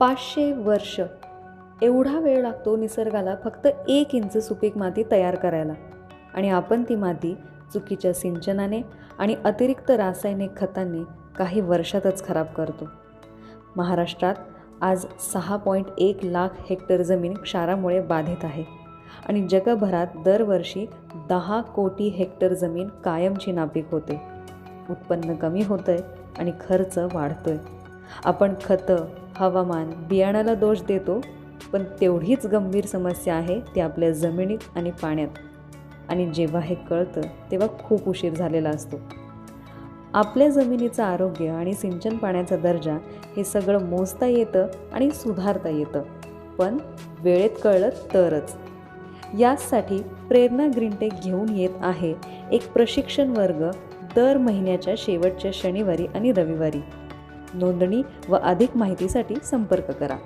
500 वर्ष एवढा वेळ लागतो निसर्गाला फक्त 1 इंच सुपीक माती तयार करायला, आणि आपण ती माती चुकीच्या सिंचनाने आणि अतिरिक्त रासायनिक खतांनी काही वर्षातच खराब करतो. महाराष्ट्रात आज 6.1 लाख हेक्टर जमीन क्षारामुळे बाधित आहे आणि जगभरात दरवर्षी 10 कोटी हेक्टर जमीन कायमची नापीक होते. उत्पन्न कमी होतंय आणि खर्च वाढतोय. आपण खतं, हवामान, बियाणाला दोष देतो, पण तेवढीच गंभीर समस्या आहे ती आपल्या जमिनीत आणि पाण्यात. आणि जेव्हा हे कळतं तेव्हा खूप उशीर झालेला असतो. आपल्या जमिनीचं आरोग्य आणि सिंचन पाण्याचा दर्जा हे सगळं मोजता येतं आणि सुधारता येतं, पण वेळेत कळलं तरच. यासाठी प्रेरणा ग्रीनटेक घेऊन येत आहे एक प्रशिक्षण वर्ग दर महिन्याच्या शेवटच्या शनिवारी आणि रविवारी. नोंदणी व अधिक माहितीसाठी संपर्क करा.